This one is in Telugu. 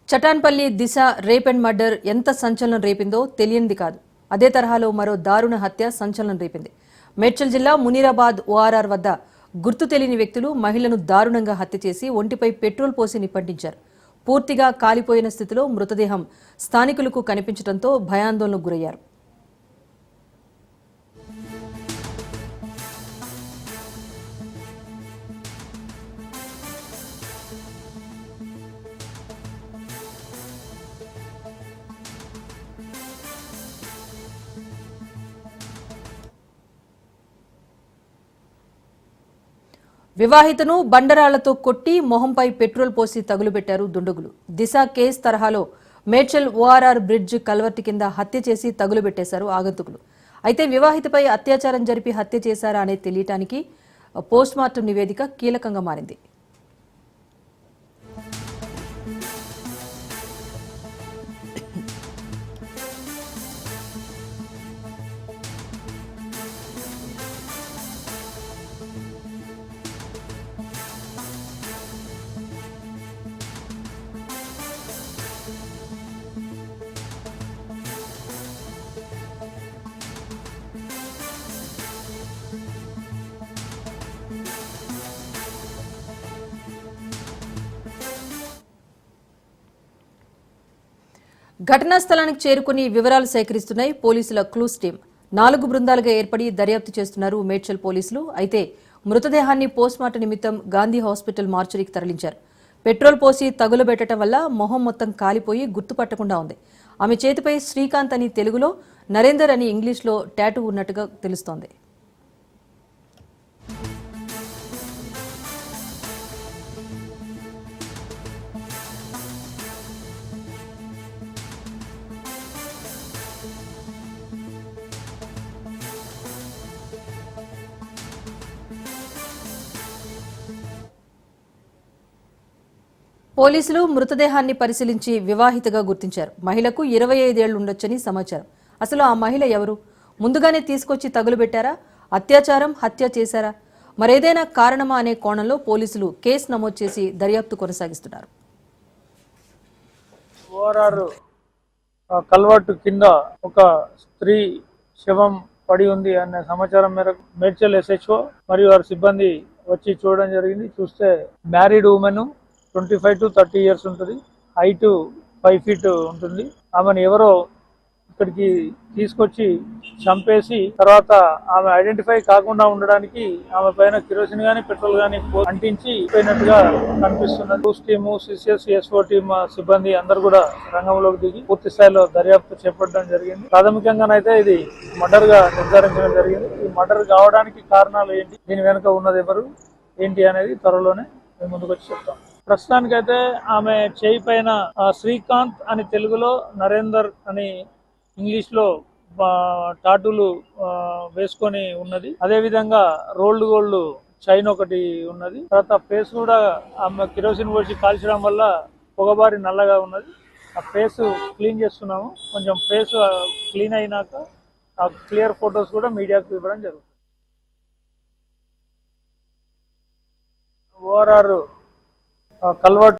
Chatanpally Disha rape and murder ఎంత సంచలనం రేపిందో తెలియనిది కాదు. అదే తరహాలో మరో దారుణ హత్య సంచలనం రేపింది. మేడ్చల్ జిల్లా మునీరాబాద్ ఓఆర్ఆర్ వద్ద గుర్తు తెలియని వ్యక్తులు మహిళను దారుణంగా హత్య చేసి ఒంటిపై పెట్రోల్ పోసి నిప్పంటించారు. పూర్తిగా కాలిపోయిన స్థితిలో మృతదేహం స్థానికులకు కనిపించడంతో భయాందోళనకు గురయ్యారు. వివాహితను బండరాళ్లతో కొట్టి మొహంపై పెట్రోల్ పోసి తగులుబెట్టారు దుండగులు. దిశ కేసు తరహాలో మేడ్చల్ ఓఆర్ఆర్ బ్రిడ్జ్ కల్వర్టి కింద హత్య చేసి తగులుబెట్టేశారు ఆగంతుకులు. అయితే వివాహితపై అత్యాచారం జరిపి హత్య చేశారా అనేది తెలియటానికి పోస్ట్మార్టం నివేదిక కీలకంగా మారింది. ఘటనా స్థలానికి చేరుకుని వివరాలు సేకరిస్తున్నాయి పోలీసుల క్లూస్ టీం. 4 బృందాలుగా ఏర్పడి దర్యాప్తు చేస్తున్నారు మేడ్చల్ పోలీసులు. అయితే మృతదేహాన్ని పోస్ట్మార్టం నిమిత్తం గాంధీ హాస్పిటల్ మార్చురీకి తరలించారు. పెట్రోల్ పోసి తగులబెట్టడం వల్ల మొహం మొత్తం కాలిపోయి గుర్తుపట్టకుండా ఉంది. ఆమె చేతిపై శ్రీకాంత్ అని తెలుగులో, నరేందర్ అని ఇంగ్లీష్లో టాటూ ఉన్నట్టుగా తెలుస్తోంది. పోలీసులు మృతదేహాన్ని పరిశీలించి వివాహితగా గుర్తించారు. మహిళకు 25 ఏళ్లు ఉండొచ్చని సమాచారం. అసలు ఆ మహిళ ఎవరు? ముందుగానే తీసుకొచ్చి తగులుబెట్టారా? అత్యాచారం, హత్య చేశారా? మరేదైనా కారణమా అనే కోణంలో పోలీసులు కేసు నమోదు చేసి దర్యాప్తు కొనసాగిస్తున్నారు. కల్వర్టు కింద ఒక స్త్రీ శవం పడి ఉంది అనే సమాచారం మేరకు మేడ్చల్ SHO మరియు వారి సిబ్బంది వచ్చి చూడడం జరిగింది. చూస్తే మ్యారీడ్ ఉమెన్ 25 to 30 years ఉంటుంది, హైట్ 5 feet ఉంటుంది. ఆమెను ఎవరో ఇక్కడికి తీసుకొచ్చి చంపేసి తర్వాత ఆమె ఐడెంటిఫై కాకుండా ఉండడానికి ఆమె పైన కిరోసిన్ గానీ పెట్రోల్ గానీ అంటించి పోయినట్టుగా కనిపిస్తున్నది. Clues team, CCS, SO team సిబ్బంది అందరు కూడా రంగంలోకి దిగి పూర్తి స్థాయిలో దర్యాప్తు చేపట్టడం జరిగింది. ప్రాథమికంగానైతే ఇది మర్డర్ గా నిర్ధారించడం జరిగింది. ఈ మర్డర్ కావడానికి కారణాలు ఏంటి, దీని వెనుక ఉన్నది ఎవరు ఏంటి అనేది త్వరలోనే మేము ముందుకు వచ్చి చెప్తాం. ప్రస్తుతానికైతే ఆమె చేయి పైన శ్రీకాంత్ అని తెలుగులో, నరేందర్ అని ఇంగ్లీష్ లో టాటూలు వేసుకొని ఉన్నది. అదే విధంగా రోల్డ్ గోల్డ్ చైన్ ఒకటి ఉన్నది. తర్వాత ఫేస్ కూడా ఆమె కిరోసిన్ పోసి కాల్చడం వల్ల పొగబారి నల్లగా ఉన్నది. ఆ ఫేస్ క్లీన్ చేస్తున్నాము. కొంచెం ఫేస్ క్లీన్ అయినాక ఆ క్లియర్ ఫొటోస్ కూడా మీడియాకు ఇవ్వడం జరుగుతుంది. ORR culvert